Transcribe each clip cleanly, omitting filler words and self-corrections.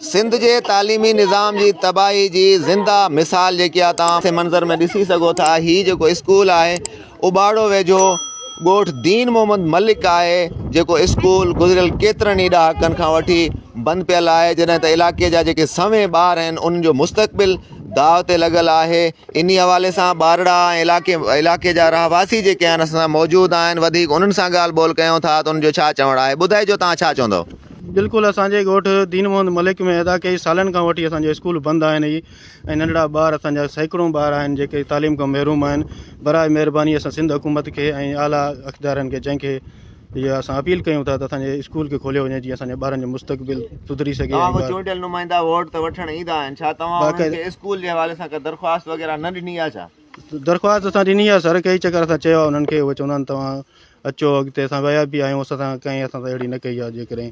सिंध के तालीमी निज़ाम की तबाही की ज़िंदा मिसाल जी से मंज़र में ॾिसी सको था। ही जो स्कूल है उबाड़ो वेझो ॻोठ दीन मोहम्मद मलिक है जो स्कूल गुज़रियल केतरनि ई ॾहाकनि खां वठी बंद पियल है। जॾहिं त इलाके जा जेके सवें ॿार आहिनि उन्हनि जो मुस्तक़बिल दाव ते लॻल है। इन हवाले से ॿारड़ा इलाके जा रहवासी जेके आहिनि असां सां मौजूद आहिनि, वधीक उन्हनि सां ॻाल्हि ॿोल कयूं था त उनजो छा चवणु आहे। ॿुधाइजो तव्हां छा चवंदव। बिल्कुल असांजे ॻोठ दीन मोहम्मद मलिक में अदा कई सालनि खां वठी असांजो स्कूल बंदि आहिनि ऐं नंढड़ा ॿार असांजा सैकड़ों ॿार आहिनि जेके तालीम खां महरूम आहिनि। बराए महिरबानी असां सिंध हुकूमत खे ऐं आला अख़्तियारनि खे जंहिंखे इहा असां अपील कयूं था त असांजे स्कूल खे खोलियो वञे जीअं असांजे ॿारनि जो मुस्तक़बिल सुधरी सघे। चूंडियल नुमाइंदा वोट त वठण ईंदा आहिनि, छा तव्हां स्कूल जे हवाले सां का दरख़्वास्त वग़ैरह न ॾिनी आहे? छा दरख़्वास्त असां ॾिनी आहे सर, कई चकर असां चयो आहे उन्हनि खे, उहे चवंदा आहिनि तव्हां अचो अॻिते। असां विया बि आहियूं, असां कंहिं असां अहिड़ी न कई आहे जेकॾहिं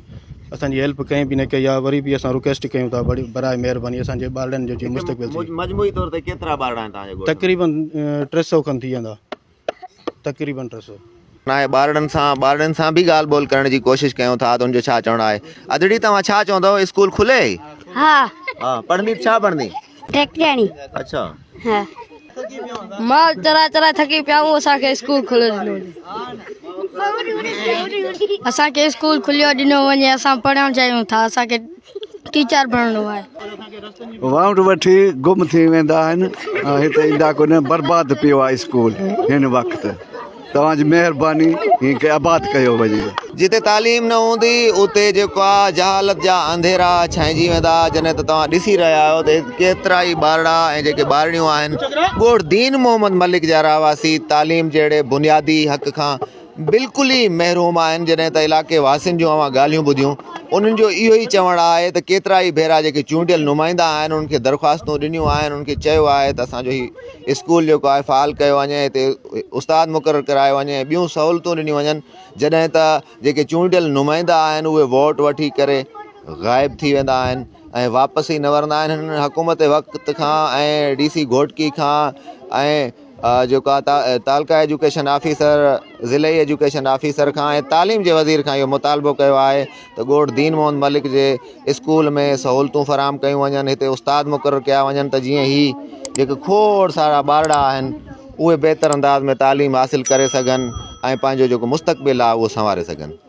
असांजी हेल्प कंहिं बि न कई आहे। वरी बि असां रिक्वेस्ट कयूं था बराए महिरबानी असांजे ॿारनि जो जीअं मुस्तक़बिल। मजमूई तौर ते केतिरा ॿार आहिनि तव्हांजे? तक़रीबन 300 खनि थी वेंदा, तक़रीबन 300। ॿारनि सां भी ॻाल्हि ॿोल करण जी कोशिशि कयूं था त उनजो छा चवणु आहे। अदड़ी तव्हां छा चवंदव, स्कूल खुले? हाँ पढ़ंदी छा पढ़ंदी? टेक्नियानी। अच्छा हाँ मां चरा थकी पिया हूं, असांखे स्कूल खुलियो ॾिनो, असांखे स्कूल खुलियो ॾिनो वञे, असां पढ़णु चाहियूं था, असांखे टीचर बणिणो आहे। वाउंड वठी गुम थी वेंदा आहिनि, हिते ईंदा कोन, बर्बाद पियो आहे स्कूल हिन वक़्तु। तव्हांजी महिरबानी हिनखे आबाद कयो वञे। जिते तालीम न हूंदी उते जेको आहे जहालत जा अंधेरा छांइजी वेंदा। जॾहिं त तव्हां ॾिसी रहिया आहियो त केतिरा ई ॿारड़ा ऐं जेके ॿारड़ियूं आहिनि ॻोठ दीन मोहम्मद मलिक जा रहवासी तालीम जहिड़े बुनियादी हक़ खां बिल्कुलु ई महरूम आहिनि। जॾहिं त इलाके वासियुनि जूं अवां ॻाल्हियूं ॿुधियूं, उन्हनि जो इहो ई चवणु आहे त केतिरा ई भेरा जेके चूंडियल नुमाइंदा आहिनि उन्हनि खे दरख़्वास्तूं ॾिनियूं आहिनि, उन्हनि खे चयो आहे त असांजो ही स्कूल जेको आहे फ़ाल कयो वञे, हिते उस्ताद मुक़ररु करायो वञे, ॿियूं सहूलियतूं ॾिनियूं वञनि। जॾहिं त जेके चूंडियल नुमाइंदा आहिनि उहे वोट वठी करे ग़ाइब थी वेंदा आहिनि ऐं वापसि ई न वरंदा आहिनि। हिननि हुकूमत वक़्त खां ऐं DC घोटकी खां ऐं जेका तालका एजुकेशन ऑफिसर, ज़िले एजुकेशन ऑफिसर खां ऐं तालीम जे वज़ीर खां इहो मुतालबो कयो आहे त ॻोठ दीन मोहम्मद मलिक जे स्कूल में सहूलियतूं फ़राहम कयूं वञनि, हिते उस्ताद मुक़ररु कया वञनि त जीअं ही जेके खोड़ सारा ॿारड़ा आहिनि उहे बहितर अंदाज़ में तालीम हासिलु करे सघनि ऐं पंहिंजो जेको मुस्तक़बिल आहे उहो संवारे सघनि।